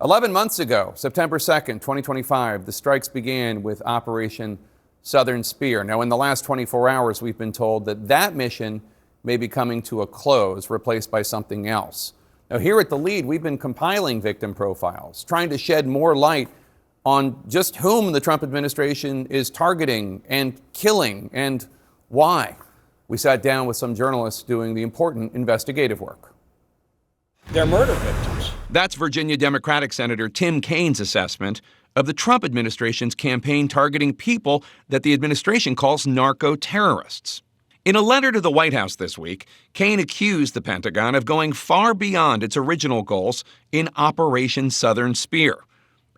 11 months ago, September 2nd, 2025, the strikes began with Operation Southern Spear. Now, in the last 24 hours, we've been told that that mission may be coming to a close, replaced by something else. Now, here at The Lead, we've been compiling victim profiles, trying to shed more light on just whom the Trump administration is targeting and killing and why. We sat down with some journalists doing the important investigative work. They're murder victims. That's Virginia Democratic Senator Tim Kaine's assessment of the Trump administration's campaign targeting people that the administration calls narco-terrorists. In a letter to the White House this week, Kaine accused the Pentagon of going far beyond its original goals in Operation Southern Spear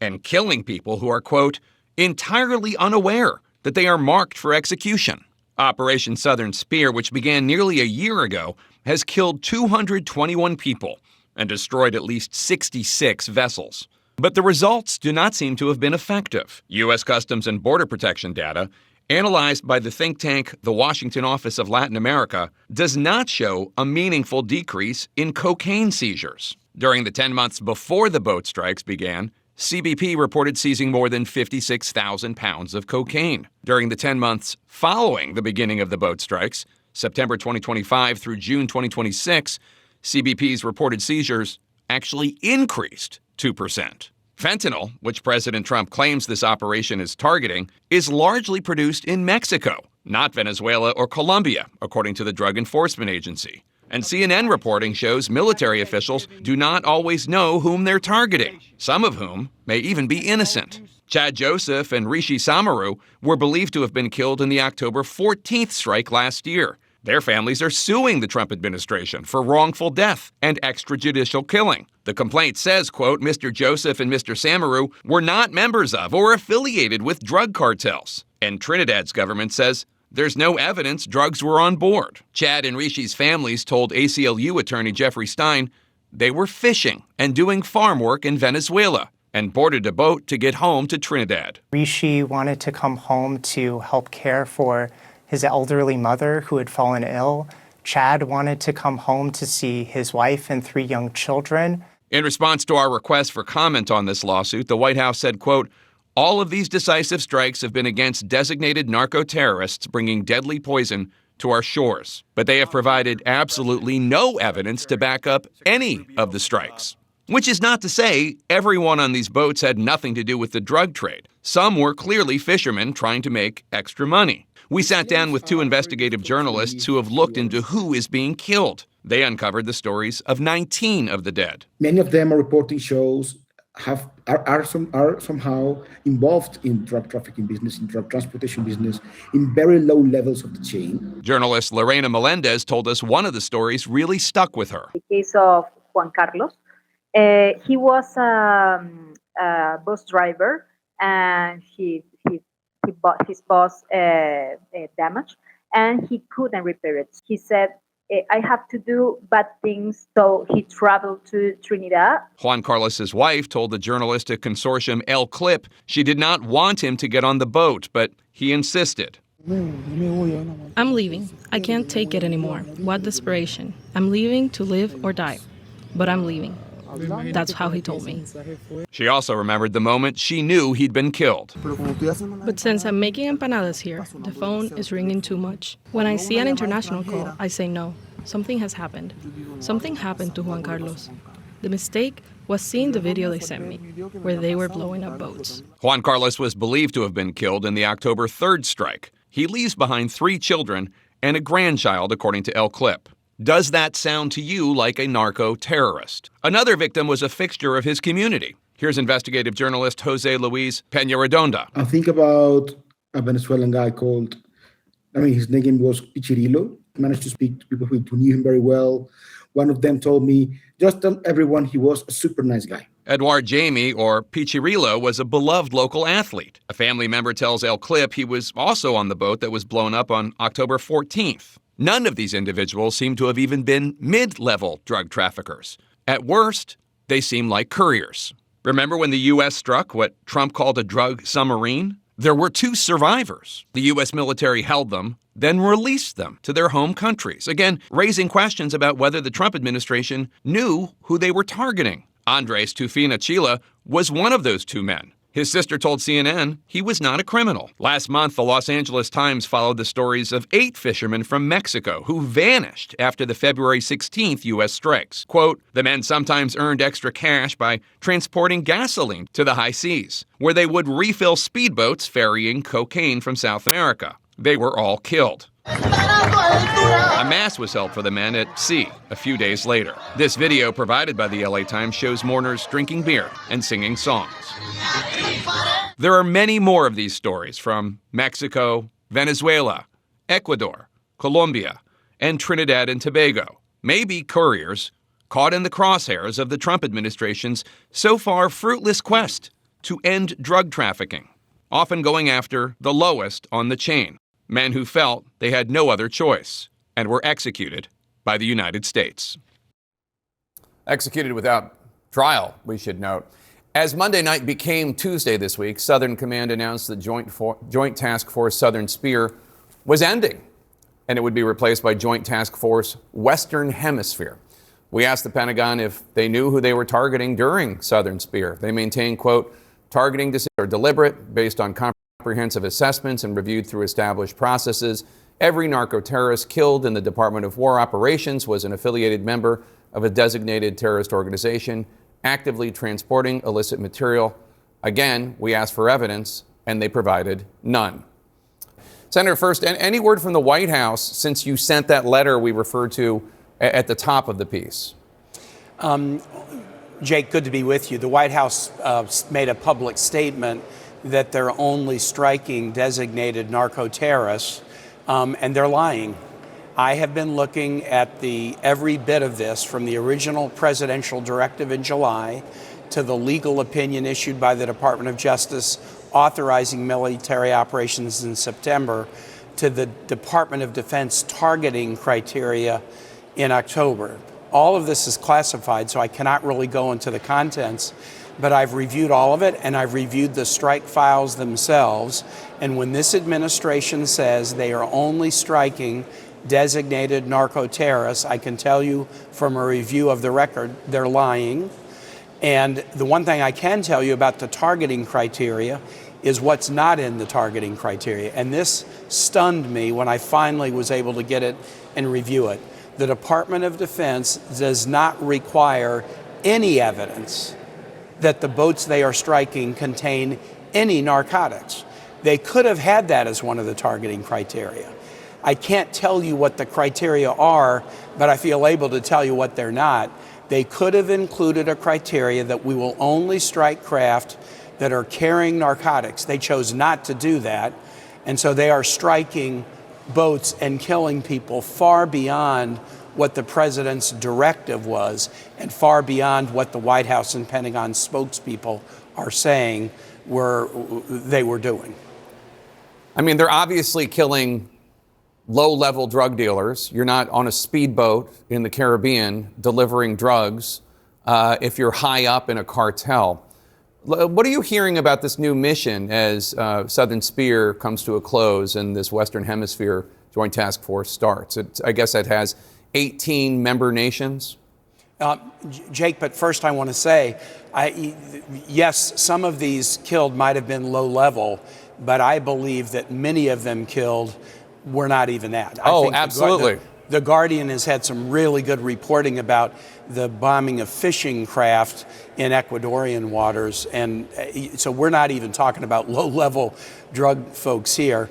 and killing people who are, quote, entirely unaware that they are marked for execution. Operation Southern Spear, which began nearly a year ago, has killed 221 people and destroyed at least 66 vessels. But the results do not seem to have been effective. U.S. Customs and Border Protection data, analyzed by the think tank the Washington Office of Latin America, does not show a meaningful decrease in cocaine seizures. During the 10 months before the boat strikes began, CBP reported seizing more than 56,000 pounds of cocaine. During the 10 months following the beginning of the boat strikes, September 2025 through June 2026, CBP's reported seizures actually increased 2%. Fentanyl, which President Trump claims this operation is targeting, is largely produced in Mexico, not Venezuela or Colombia, according to the Drug Enforcement Agency. And CNN reporting shows military officials do not always know whom they're targeting, some of whom may even be innocent. Chad Joseph and Rishi Samaru were believed to have been killed in the October 14th strike last year. Their families are suing the Trump administration for wrongful death and extrajudicial killing. The complaint says, quote, Mr. Joseph and Mr. Samaru were not members of or affiliated with drug cartels. And Trinidad's government says there's no evidence drugs were on board. Chad and Rishi's families told ACLU attorney Jeffrey Stein they were fishing and doing farm work in Venezuela and boarded a boat to get home to Trinidad. Rishi wanted to come home to help care for his elderly mother who had fallen ill. Chad wanted to come home to see his wife and 3 young children. In response to our request for comment on this lawsuit, the White House said, quote, all of these decisive strikes have been against designated narco-terrorists bringing deadly poison to our shores. But they have provided absolutely no evidence to back up any of the strikes. Which is not to say everyone on these boats had nothing to do with the drug trade. Some were clearly fishermen trying to make extra money. We sat down with 2 investigative journalists who have looked into who is being killed. They uncovered the stories of 19 of the dead. Many of them are reporting shows are somehow involved in drug trafficking business, in drug transportation business, in very low levels of the chain. Journalist Lorena Melendez told us one of the stories really stuck with her. The case of Juan Carlos. He was a bus driver, and he bought his bus damaged, and he couldn't repair it. He said, I have to do bad things, so he traveled to Trinidad. Juan Carlos's wife told the journalistic consortium El Clip she did not want him to get on the boat, but he insisted. I'm leaving. I can't take it anymore. What desperation. I'm leaving to live or die, but I'm leaving. That's how he told me. She also remembered the moment she knew he'd been killed. But since I'm making empanadas here, the phone is ringing too much. When I see an international call, I say no. Something has happened. Something happened to Juan Carlos. The mistake was seeing the video they sent me, where they were blowing up boats. Juan Carlos was believed to have been killed in the October 3rd strike. He leaves behind 3 children and a grandchild, according to El Clip. Does that sound to you like a narco-terrorist? Another victim was a fixture of his community. Here's investigative journalist Jose Luis Peña-Redonda. I think about a Venezuelan guy his name was Pichirillo. I managed to speak to people who knew him very well. One of them told me, just tell everyone he was a super nice guy. Edward Jamie, or Pichirillo, was a beloved local athlete. A family member tells El Clip he was also on the boat that was blown up on October 14th. None of these individuals seem to have even been mid-level drug traffickers. At worst, they seem like couriers. Remember when the U.S. struck what Trump called a drug submarine? There were 2 survivors. The U.S. military held them, then released them to their home countries, again raising questions about whether the Trump administration knew who they were targeting. Andres Tufina Chila was one of those two men. His sister told CNN he was not a criminal. Last month, the Los Angeles Times followed the stories of 8 fishermen from Mexico who vanished after the February 16th U.S. strikes. Quote, the men sometimes earned extra cash by transporting gasoline to the high seas, where they would refill speedboats ferrying cocaine from South America. They were all killed. A mass was held for the men at sea a few days later. This video provided by the LA Times shows mourners drinking beer and singing songs. There are many more of these stories from Mexico, Venezuela, Ecuador, Colombia, and Trinidad and Tobago. Maybe couriers caught in the crosshairs of the Trump administration's so far fruitless quest to end drug trafficking, often going after the lowest on the chain. Men who felt they had no other choice and were executed by the United States. Executed without trial, we should note. As Monday night became Tuesday this week, Southern Command announced that Joint Task Force Southern Spear was ending, and it would be replaced by Joint Task Force Western Hemisphere. We asked the Pentagon if they knew who they were targeting during Southern Spear. They maintain, quote, targeting decisions are deliberate, based on comprehensive assessments and reviewed through established processes. Every narco-terrorist killed in the Department of War operations was an affiliated member of a designated terrorist organization actively transporting illicit material. Again, we asked for evidence, and they provided none. Senator, first, any word from the White House since you sent that letter we referred to at the top of the piece? Jake, good to be with you. The White House made a public statement that they're only striking designated narco-terrorists, and they're lying. I have been looking at every bit of this, from the original presidential directive in July to the legal opinion issued by the Department of Justice authorizing military operations in September, to the Department of Defense targeting criteria in October. All of this is classified, so I cannot really go into the contents, but I've reviewed all of it, and I've reviewed the strike files themselves. And when this administration says they are only striking designated narco-terrorists, I can tell you from a review of the record, they're lying. And the one thing I can tell you about the targeting criteria is what's not in the targeting criteria. And this stunned me when I finally was able to get it and review it. The Department of Defense does not require any evidence that the boats they are striking contain any narcotics. They could have had that as one of the targeting criteria. I can't tell you what the criteria are, but I feel able to tell you what they're not. They could have included a criteria that we will only strike craft that are carrying narcotics. They chose not to do that, and so they are striking boats and killing people far beyond what the president's directive was and far beyond what the White House and Pentagon spokespeople are saying they were doing. I mean, they're obviously killing low-level drug dealers. You're not on a speedboat in the Caribbean delivering drugs if you're high up in a cartel. What are you hearing about this new mission as Southern Spear comes to a close and this Western Hemisphere Joint Task Force starts? I guess it has 18 member nations. Jake, but first I want to say, yes, some of these killed might have been low level, but I believe that many of them killed were not even that. I think absolutely. The Guardian has had some really good reporting about the bombing of fishing craft in Ecuadorian waters, and so we're not even talking about low-level drug folks here.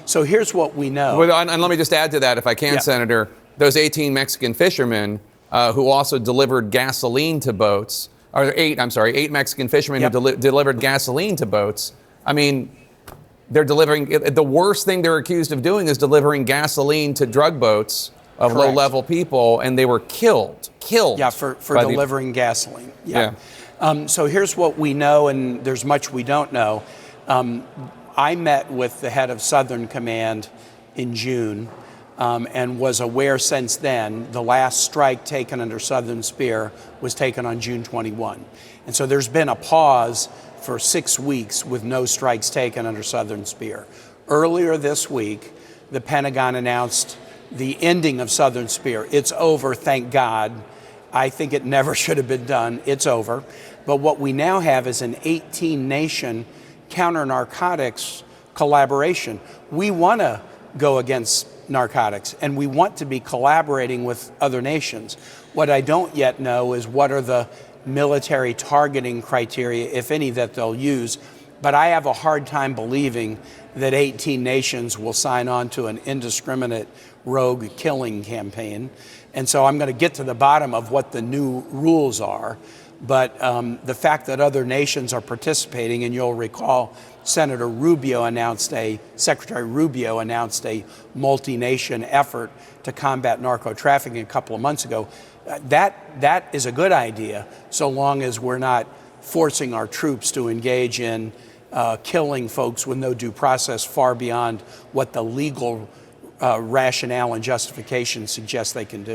So here's what we know. Well, and let me just add to that, if I can, Senator. Those 18 Mexican fishermen who also delivered gasoline to boats, or eight Mexican fishermen who delivered gasoline to boats. I mean, they're delivering, the worst thing they're accused of doing is delivering gasoline to drug boats of low-level people, and they were killed. Yeah, for delivering gasoline. Yeah. So here's what we know, and there's much we don't know. I met with the head of Southern Command in June and was aware since then the last strike taken under Southern Spear was taken on June 21. And so there's been a pause for 6 weeks with no strikes taken under Southern Spear. Earlier this week, the Pentagon announced the ending of Southern Spear. It's over, thank God. I think it never should have been done. It's over. But what we now have is an 18-nation counter-narcotics collaboration. We want to go against narcotics, and we want to be collaborating with other nations. What I don't yet know is what are the military targeting criteria, if any, that they'll use. But I have a hard time believing that 18 nations will sign on to an indiscriminate rogue killing campaign. And so I'm going to get to the bottom of what the new rules are. But the fact that other nations are participating, and you'll recall Secretary Rubio announced a multi-nation effort to combat narco trafficking a couple of months ago. That is a good idea, so long as we're not forcing our troops to engage in killing folks with no due process far beyond what the legal rationale and justification suggests they can do.